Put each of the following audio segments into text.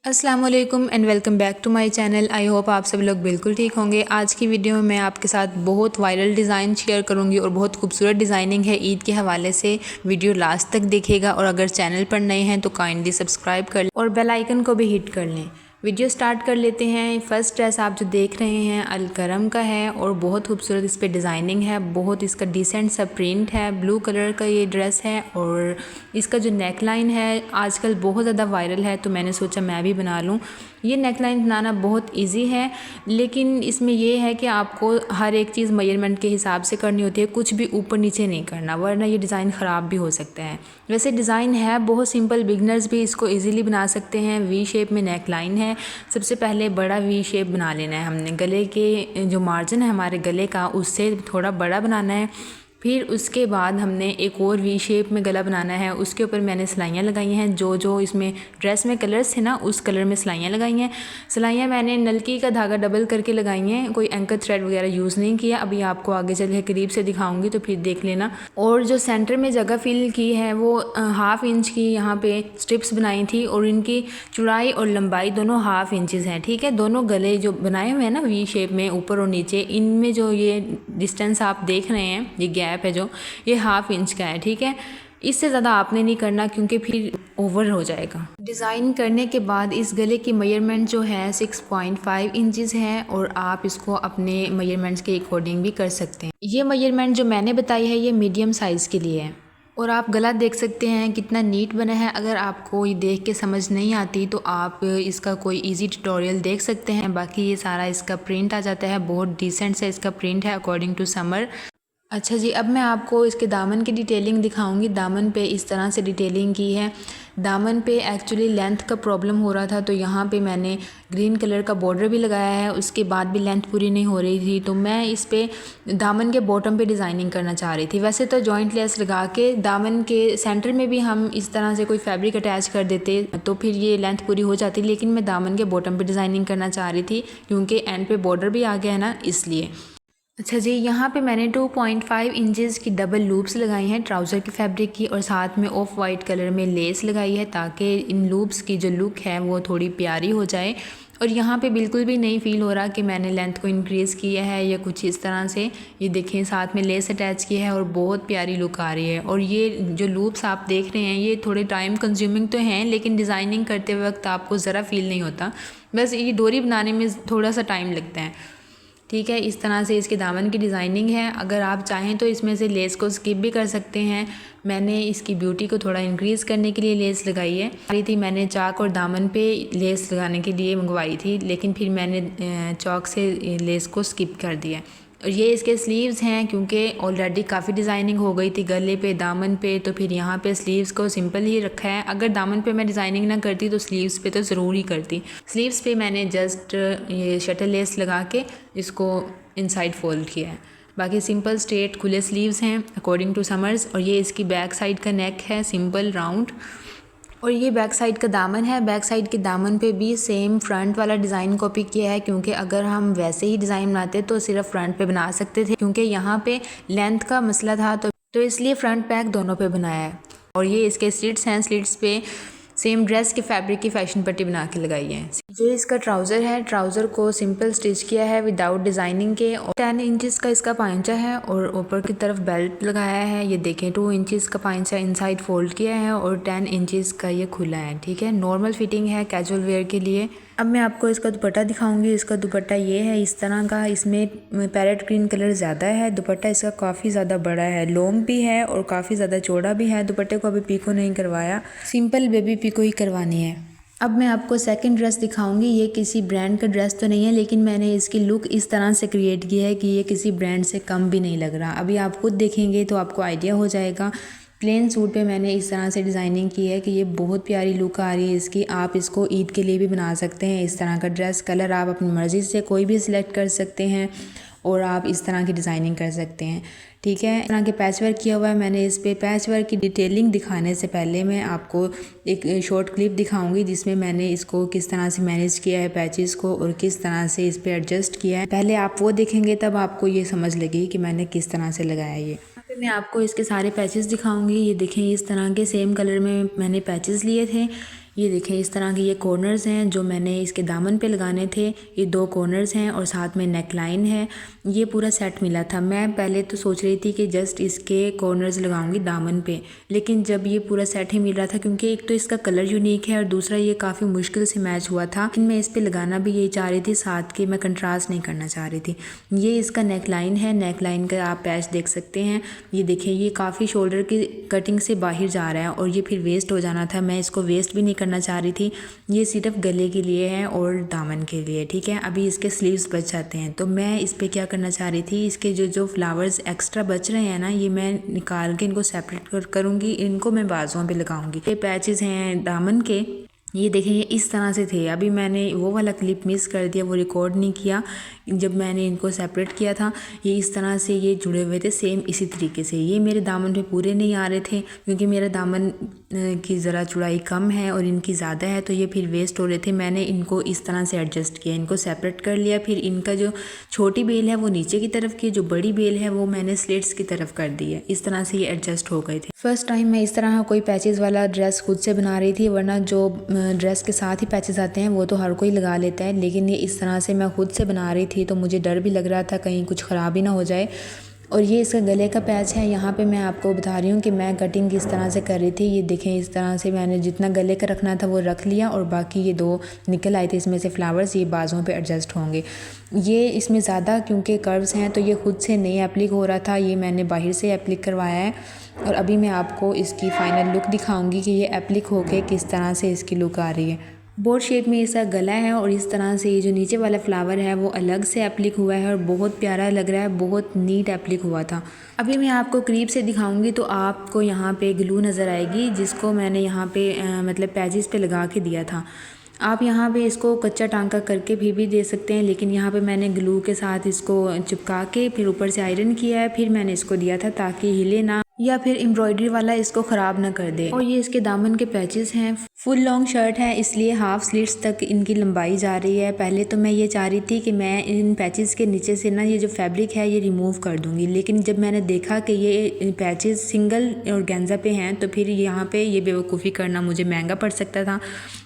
अस्सलाम वालेकुम and welcome back to my channel. I hope आप सब लोग बिल्कुल ठीक होंगे। आज की वीडियो में मैं आपके साथ बहुत वायरल डिज़ाइन शेयर करूंगी और बहुत खूबसूरत डिज़ाइनिंग है ईद के हवाले से। वीडियो लास्ट तक देखिएगा और अगर चैनल पर नए हैं तो काइंडली सब्सक्राइब कर लें और बेल आइकन को भी हिट कर लें। वीडियो स्टार्ट कर लेते हैं। फर्स्ट ड्रेस आप जो देख रहे हैं अलकरम का है और बहुत खूबसूरत इस पर डिज़ाइनिंग है, बहुत इसका डिसेंट सा प्रिंट है। ब्लू कलर का ये ड्रेस है और इसका जो नेक लाइन है आजकल बहुत ज़्यादा वायरल है, तो मैंने सोचा मैं भी बना लूँ। ये नेक लाइन बनाना बहुत इजी है, लेकिन इसमें ये है कि आपको हर एक चीज़ मेजरमेंट के हिसाब से करनी होती है, कुछ भी ऊपर नीचे नहीं करना, वरना ये डिज़ाइन ख़राब भी हो सकता है। वैसे डिज़ाइन है बहुत सिंपल, बिगनर्स भी इसको इजीली बना सकते हैं। वी शेप में नेक लाइन है। सबसे पहले बड़ा वी शेप बना लेना है हमने। गले के जो मार्जिन है हमारे गले का उससे थोड़ा बड़ा बनाना है। फिर उसके बाद हमने एक और वी शेप में गला बनाना है। उसके ऊपर मैंने सिलाइयाँ लगाई हैं, जो इसमें ड्रेस में कलर्स थे ना उस कलर में सिलाइयाँ लगाई हैं। सिलाइयाँ मैंने नलकी का धागा डबल करके लगाई हैं, कोई एंकर थ्रेड वगैरह यूज़ नहीं किया। अभी आपको आगे चल के करीब से दिखाऊंगी तो फिर देख लेना। और जो सेंटर में जगह फिल की है वो 1/2 इंच की यहाँ पे स्ट्रिप्स बनाई थी और इनकी चौड़ाई और लंबाई दोनों 1/2 इंचज़ हैं। ठीक है, दोनों गले जो बनाए हुए हैं ना वी शेप में ऊपर और नीचे, इनमें जो ये डिस्टेंस आप देख रहे हैं, ये गैप है जो, ये 1/2 इंच का है। ठीक है, इससे ज़्यादा आपने नहीं करना क्योंकि फिर ओवर हो जाएगा। डिज़ाइन करने के बाद इस गले की मेजरमेंट जो है 6.5 इंचज़ है और आप इसको अपने मेजरमेंट्स के अकॉर्डिंग भी कर सकते हैं। ये मेजरमेंट जो मैंने बताई है ये मीडियम साइज़ के लिए है। और आप गला देख सकते हैं कितना नीट बना है। अगर आपको ये देख के समझ नहीं आती तो आप इसका कोई इजी ट्यूटोरियल देख सकते हैं। बाकी ये सारा इसका प्रिंट आ जाता है, बहुत डिसेंट सा इसका प्रिंट है अकॉर्डिंग टू समर। अच्छा जी, अब मैं आपको इसके दामन की डिटेलिंग दिखाऊंगी। दामन पे इस तरह से डिटेलिंग की है। दामन पे एक्चुअली लेंथ का प्रॉब्लम हो रहा था, तो यहाँ पे मैंने ग्रीन कलर का बॉर्डर भी लगाया है। उसके बाद भी लेंथ पूरी नहीं हो रही थी, तो मैं इस पे दामन के बॉटम पे डिज़ाइनिंग करना चाह रही थी। वैसे तो जॉइंट लेस लगा के दामन के सेंटर में भी हम इस तरह से कोई फैब्रिक अटैच कर देते तो फिर ये लेंथ पूरी हो जाती, लेकिन मैं दामन के बॉटम पे डिज़ाइनिंग करना चाह रही थी क्योंकि एंड पे बॉर्डर भी आ गया है ना, इसलिए। अच्छा जी, यहाँ पे मैंने 2.5 इंचज़ की डबल लूप्स लगाई हैं ट्राउज़र की फैब्रिक की और साथ में ऑफ वाइट कलर में लेस लगाई है ताकि इन लूप्स की जो लुक है वो थोड़ी प्यारी हो जाए। और यहाँ पे बिल्कुल भी नहीं फ़ील हो रहा कि मैंने लेंथ को इंक्रीज़ किया है या कुछ इस तरह से। ये देखें साथ में लेस अटैच किया है और बहुत प्यारी लुक आ रही है। और ये जो लूप्स आप देख रहे हैं ये थोड़े टाइम कंज्यूमिंग तो हैं, लेकिन डिज़ाइनिंग करते वक्त आपको ज़रा फ़ील नहीं होता। बस ये डोरी बनाने में थोड़ा सा टाइम लगता है। ठीक है, इस तरह से इसके दामन की डिज़ाइनिंग है। अगर आप चाहें तो इसमें से लेस को स्किप भी कर सकते हैं। मैंने इसकी ब्यूटी को थोड़ा इंक्रीज़ करने के लिए लेस लगाई है। आई थी मैंने चाक और दामन पे लेस लगाने के लिए मंगवाई थी, लेकिन फिर मैंने चौक से लेस को स्किप कर दिया। और ये इसके स्लीव्स हैं, क्योंकि ऑलरेडी काफ़ी डिज़ाइनिंग हो गई थी गले पे दामन पे, तो फिर यहाँ पे स्लीव्स को सिंपल ही रखा है। अगर दामन पे मैं डिज़ाइनिंग ना करती तो स्लीव्स पे तो ज़रूर ही करती। स्लीव्स पे मैंने जस्ट ये शटल लेस लगा के इसको इनसाइड फोल्ड किया है। बाकी सिंपल स्ट्रेट खुले स्लीव्स हैं अकॉर्डिंग टू समर्स। और ये इसकी बैक साइड का नेक है सिंपल राउंड, और ये बैक साइड का दामन है। बैक साइड के दामन पे भी सेम फ्रंट वाला डिज़ाइन कॉपी किया है, क्योंकि अगर हम वैसे ही डिज़ाइन बनाते तो सिर्फ फ्रंट पे बना सकते थे, क्योंकि यहाँ पे लेंथ का मसला था, तो इसलिए फ्रंट बैक दोनों पे बनाया है। और ये इसके स्लिट्स हैं, स्लिट्स पे सेम ड्रेस के फैब्रिक की फैशन पट्टी बना के लगाई है। ये इसका ट्राउज़र है, ट्राउज़र को सिंपल स्टिच किया है विदाउट डिज़ाइनिंग के। और 10 इंचज़ का इसका पाइंचा है और ऊपर की तरफ बेल्ट लगाया है। ये देखें 2 इंचज़ का पाइंचा इनसाइड फोल्ड किया है और 10 इंचज़ का ये खुला है। ठीक है, नॉर्मल फिटिंग है कैजुअल वेयर के लिए। अब मैं आपको इसका दुपट्टा दिखाऊंगी। इसका दुपट्टा ये है इस तरह का, इसमें पैरेट ग्रीन कलर ज़्यादा है। दुपट्टा इसका काफ़ी ज़्यादा बड़ा है, लॉन्ग भी है और काफ़ी ज़्यादा चौड़ा भी है। दुपट्टे को अभी पीको नहीं करवाया, सिंपल बेबी पीको ही करवानी है। अब मैं आपको सेकंड ड्रेस दिखाऊंगी। ये किसी ब्रांड का ड्रेस तो नहीं है, लेकिन मैंने इसकी लुक इस तरह से क्रिएट की है कि ये किसी ब्रांड से कम भी नहीं लग रहा। अभी आप खुद देखेंगे तो आपको आइडिया हो जाएगा। प्लेन सूट पे मैंने इस तरह से डिज़ाइनिंग की है कि ये बहुत प्यारी लुक आ रही है इसकी। आप इसको ईद के लिए भी बना सकते हैं। इस तरह का ड्रेस कलर आप अपनी मर्ज़ी से कोई भी सिलेक्ट कर सकते हैं और आप इस तरह की डिज़ाइनिंग कर सकते हैं। ठीक है, इस तरह के पैच वर्क किया हुआ है। मैंने इस पे पैच वर्क की डिटेलिंग दिखाने से पहले मैं आपको एक शॉर्ट क्लिप दिखाऊंगी जिसमें मैंने इसको किस तरह से मैनेज किया है पैचेस को और किस तरह से इस पे एडजस्ट किया है। पहले आप वो देखेंगे तब आपको ये समझ लगेगी कि मैंने किस तरह से लगाया ये। मैं आपको इसके सारे पैचेस दिखाऊंगी। ये देखें इस तरह के सेम कलर में मैंने पैचेस लिए थे। ये देखें इस तरह के ये कॉर्नर्स हैं जो मैंने इसके दामन पे लगाने थे। ये 2 कॉर्नर्स हैं और साथ में नेक लाइन है। ये पूरा सेट मिला था। मैं पहले तो सोच रही थी कि जस्ट इसके कॉर्नर्स लगाऊंगी दामन पे, लेकिन जब ये पूरा सेट ही मिल रहा था, क्योंकि एक तो इसका कलर यूनिक है और दूसरा ये काफ़ी मुश्किल से मैच हुआ था। लेकिन मैं इस पर लगाना भी यही चाह रही थी, साथ के मैं कंट्रास्ट नहीं करना चाह रही थी। ये इसका नेक लाइन है। नेक लाइन का आप पैच देख सकते हैं। ये देखिए ये काफ़ी शोल्डर की कटिंग से बाहर जा रहा है और ये फिर वेस्ट हो जाना था। मैं इसको वेस्ट भी नहीं करना चाह रही थी। ये सिर्फ गले के लिए है और दामन के लिए, ठीक है। अभी इसके स्लीव्स बच जाते हैं, तो मैं इस पर क्या करना चाह रही थी, इसके जो फ्लावर्स एक्स्ट्रा बच रहे हैं ना, ये मैं निकाल के इनको सेपरेट करूँगी। इनको मैं बाजुओं पे लगाऊंगी। ये पैचेस हैं दामन के। ये देखें ये इस तरह से थे। अभी मैंने वो वाला क्लिप मिस कर दिया, वो रिकॉर्ड नहीं किया जब मैंने इनको सेपरेट किया था। ये इस तरह से ये जुड़े हुए थे सेम इसी तरीके से। ये मेरे दामन पे पूरे नहीं आ रहे थे क्योंकि मेरा दामन की ज़रा चौड़ाई कम है और इनकी ज़्यादा है, तो ये फिर वेस्ट हो रहे थे। मैंने इनको इस तरह से एडजस्ट किया, इनको सेपरेट कर लिया। फिर इनका जो छोटी बेल है वो नीचे की तरफ की, जो बड़ी बेल है वो मैंने स्लिट्स की तरफ कर दी है। इस तरह से ये एडजस्ट हो गए थे। फर्स्ट टाइम मैं इस तरह कोई पैचेस वाला ड्रेस खुद से बना रही थी, वरना जो ड्रेस के साथ ही पैचेस आते हैं वो तो हर कोई लगा लेता है, लेकिन ये इस तरह से मैं खुद से बना रही थी तो मुझे डर भी लग रहा था कहीं कुछ ख़राब ही ना हो जाए। और ये इसका गले का पैच है। यहाँ पे मैं आपको बता रही हूँ कि मैं कटिंग किस तरह से कर रही थी। ये देखें इस तरह से मैंने जितना गले का रखना था वो रख लिया और बाकी ये 2 निकल आए थे इसमें से फ्लावर्स, ये बाजुओं पे एडजस्ट होंगे। ये इसमें ज़्यादा क्योंकि कर्व्स हैं तो ये खुद से नहीं एप्लिक हो रहा था, ये मैंने बाहर से एप्लिक करवाया है। और अभी मैं आपको इसकी फ़ाइनल लुक दिखाऊँगी कि ये एप्लिक होके किस तरह से इसकी लुक आ रही है। बोट शेप में इसका गला है और इस तरह से ये जो नीचे वाला फ्लावर है वो अलग से एप्लिक हुआ है और बहुत प्यारा लग रहा है, बहुत नीट एप्लिक हुआ था। अभी मैं आपको करीब से दिखाऊंगी तो आपको यहाँ पे ग्लू नज़र आएगी, जिसको मैंने यहाँ पे मतलब पैजेस पे लगा के दिया था। आप यहाँ पे इसको कच्चा टांका करके भी दे सकते हैं, लेकिन यहाँ पे मैंने ग्लू के साथ इसको चिपका के फिर ऊपर से आयरन किया है, फिर मैंने इसको दिया था ताकि हिले ना या फिर एम्ब्रॉयडरी वाला इसको ख़राब ना कर दे। और ये इसके दामन के पैचेस हैं। फुल लॉन्ग शर्ट है इसलिए हाफ स्लीव्स तक इनकी लंबाई जा रही है। पहले तो मैं ये चाह रही थी कि मैं इन पैचेस के नीचे से ना ये जो फैब्रिक है ये रिमूव कर दूंगी, लेकिन जब मैंने देखा कि ये पैचेस सिंगल ऑर्गेन्जा पे हैं तो फिर यहाँ पे ये बेवकूफ़ी करना मुझे महंगा पड़ सकता था,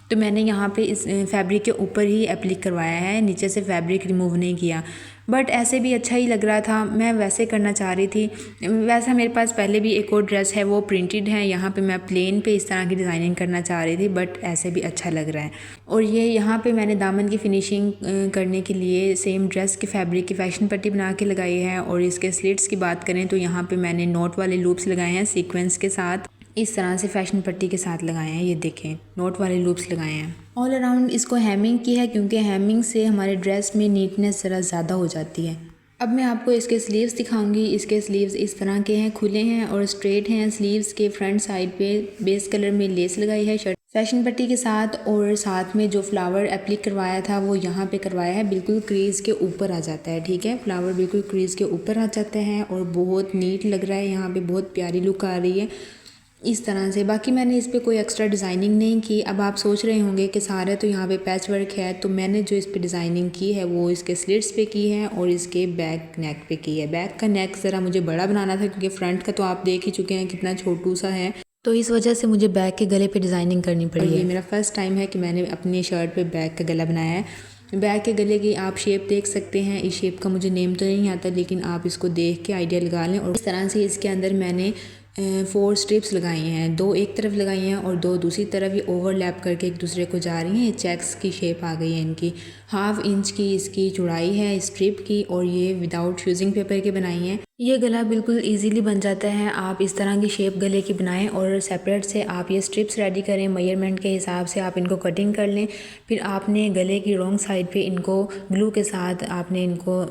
तो मैंने यहाँ पे इस फैब्रिक के ऊपर ही एप्लिक करवाया है, नीचे से फैब्रिक रिमूव नहीं किया। बट ऐसे भी अच्छा ही लग रहा था, मैं वैसे करना चाह रही थी। वैसा मेरे पास पहले भी एक और ड्रेस है वो प्रिंटेड है, यहाँ पे मैं प्लेन पे इस तरह की डिज़ाइनिंग करना चाह रही थी, बट ऐसे भी अच्छा लग रहा है। और ये यहाँ पे मैंने दामन की फिनिशिंग करने के लिए सेम ड्रेस के फैब्रिक की फैशन पट्टी बना के लगाई है। और इसके स्लिट्स की बात करें तो यहाँ पे मैंने नोट वाले लूप्स लगाए हैं सीक्वेंस के साथ, इस तरह से फैशन पट्टी के साथ लगाए हैं। ये देखें नोट वाले लूप्स लगाए हैं। ऑल अराउंड इसको हेमिंग की है क्योंकि हेमिंग से हमारे ड्रेस में नीटनेस ज़रा ज़्यादा हो जाती है। अब मैं आपको इसके स्लीव्स दिखाऊंगी। इसके स्लीव्स इस तरह के हैं, खुले हैं और स्ट्रेट हैं। स्लीव्स के फ्रंट साइड पे बेस कलर में लेस लगाई है शर्ट फैशन पट्टी के साथ, और साथ में जो फ्लावर एप्लिक करवाया था वो यहाँ पे करवाया है, बिल्कुल क्रीज़ के ऊपर आ जाता है। ठीक है, फ्लावर बिल्कुल क्रीज़ के ऊपर आ जाते हैं और बहुत नीट लग रहा है, यहाँ पे बहुत प्यारी लुक आ रही है इस तरह से। बाकी मैंने इस पर कोई एक्स्ट्रा डिज़ाइनिंग नहीं की। अब आप सोच रहे होंगे कि सारे तो यहाँ पे पैच वर्क है, तो मैंने जो इस पर डिज़ाइनिंग की है वो इसके स्लिट्स पे की है और इसके बैक नेक पे की है। बैक का नेक ज़रा मुझे बड़ा बनाना था क्योंकि फ्रंट का तो आप देख ही चुके हैं कितना छोटू सा है, तो इस वजह से मुझे बैक के गले पे डिज़ाइनिंग करनी पड़ी है। ये मेरा फर्स्ट टाइम है कि मैंने अपनी शर्ट पे बैक का गला बनाया है। बैक के गले की आप शेप देख सकते हैं। इस शेप का मुझे नेम तो नहीं आता, लेकिन आप इसको देख के आइडिया लगा लें। और इस तरह से इसके अंदर मैंने 4 स्ट्रिप्स लगाई हैं, 2 एक तरफ लगाई हैं और 2 दूसरी तरफ। ये ओवरलैप करके एक दूसरे को जा रही हैं। ये चेक्स की शेप आ गई है इनकी। 1/2 इंच की इसकी चौड़ाई है स्ट्रिप की, और ये विदाउट फ्यूजिंग पेपर के बनाई हैं। ये गला बिल्कुल इजीली बन जाता है। आप इस तरह की शेप गले की बनाएं और सेपरेट से आप ये स्ट्रिप्स रेडी करें। मेजरमेंट के हिसाब से आप इनको कटिंग कर लें। फिर आपने गले की रॉन्ग साइड पे इनको ग्लू के साथ आपने इनको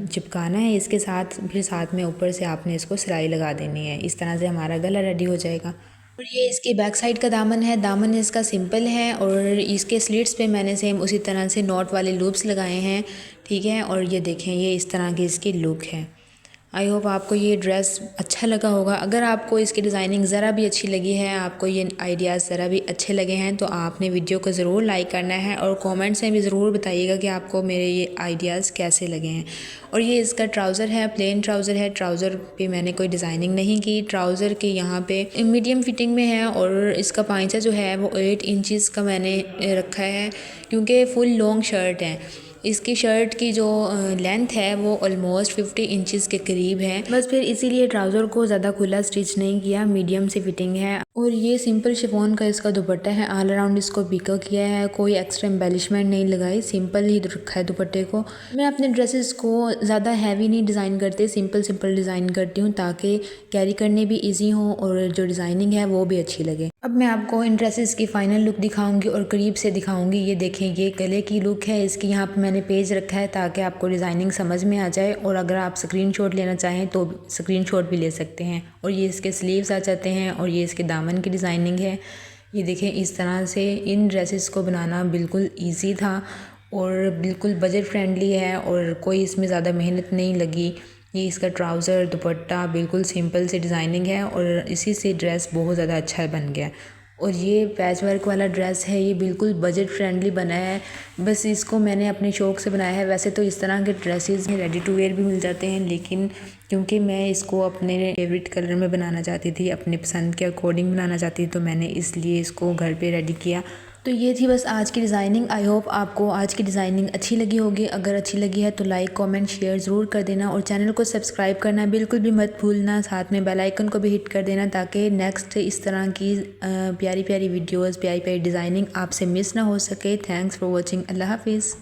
चिपकाना है इसके साथ, फिर साथ में ऊपर से आपने इसको सिलाई लगा देनी है। इस तरह से हमारा गला रेडी हो जाएगा। और ये इसकी बैक साइड का दामन है। दामन इसका सिंपल है और इसके स्लिट्स पे मैंने सेम उसी तरह से नॉट वाले लूप्स लगाए हैं। ठीक है, और ये देखें ये इस तरह की इसकी लुक है। आई होप आपको ये ड्रेस अच्छा लगा होगा। अगर आपको इसकी डिज़ाइनिंग ज़रा भी अच्छी लगी है, आपको ये आइडियाज़ ज़रा भी अच्छे लगे हैं, तो आपने वीडियो को ज़रूर लाइक करना है और कमेंट्स में भी ज़रूर बताइएगा कि आपको मेरे ये आइडियाज़ कैसे लगे हैं। और ये इसका ट्राउज़र है, प्लेन ट्राउज़र है। ट्राउज़र पे मैंने कोई डिज़ाइनिंग नहीं की। ट्राउज़र के यहाँ पे मीडियम फिटिंग में है और इसका पाइचा जो है वो 8 इंचज़ का मैंने रखा है, क्योंकि फुल लॉन्ग शर्ट है। इसकी शर्ट की जो लेंथ है वो ऑलमोस्ट 50 इंचज़ के करीब है। बस फिर इसीलिए ट्राउज़र को ज़्यादा खुला स्टिच नहीं किया, मीडियम से फिटिंग है। और ये सिंपल शिफॉन का इसका दुपट्टा है। ऑल अराउंड इसको पिको किया है, कोई एक्स्ट्रा एम्बेलिशमेंट नहीं लगाई, सिंपल ही रखा है दुपट्टे को। मैं अपने ड्रेसेस को ज़्यादा हैवी नहीं डिज़ाइन करती, सिंपल डिज़ाइन करती हूँ ताकि कैरी करने भी ईजी हो और जो डिज़ाइनिंग है वो भी अच्छी लगे। अब मैं आपको इन ड्रेसेस की फ़ाइनल लुक दिखाऊंगी और करीब से दिखाऊंगी। ये देखें, ये गले की लुक है इसकी। यहाँ पे मैंने पेज रखा है ताकि आपको डिज़ाइनिंग समझ में आ जाए, और अगर आप स्क्रीनशॉट लेना चाहें तो स्क्रीनशॉट भी ले सकते हैं। और ये इसके स्लीव्स आ जाते हैं और ये इसके दामन की डिज़ाइनिंग है। ये देखें, इस तरह से इन ड्रेसेस को बनाना बिल्कुल ईजी था और बिल्कुल बजट फ्रेंडली है और कोई इसमें ज़्यादा मेहनत नहीं लगी। ये इसका ट्राउज़र दुपट्टा बिल्कुल सिंपल से डिज़ाइनिंग है और इसी से ड्रेस बहुत ज़्यादा अच्छा बन गया। और ये पैच वर्क वाला ड्रेस है, ये बिल्कुल बजट फ्रेंडली बना है। बस इसको मैंने अपने शौक़ से बनाया है। वैसे तो इस तरह के ड्रेसेस रेडी टू वेयर भी मिल जाते हैं, लेकिन क्योंकि मैं इसको अपने फेवरेट कलर में बनाना चाहती थी, अपने पसंद के अकॉर्डिंग बनाना चाहती थी, तो मैंने इसलिए इसको घर पे रेडी किया। तो ये थी बस आज की डिज़ाइनिंग। आई होप आपको आज की डिज़ाइनिंग अच्छी लगी होगी। अगर अच्छी लगी है तो लाइक कमेंट शेयर ज़रूर कर देना और चैनल को सब्सक्राइब करना बिल्कुल भी मत भूलना। साथ में बेल आइकन को भी हिट कर देना ताकि नेक्स्ट इस तरह की प्यारी प्यारी वीडियोस, प्यारी प्यारी डिज़ाइनिंग आपसे मिस ना हो सके। Thanks for watching. अल्लाह हाफिज़।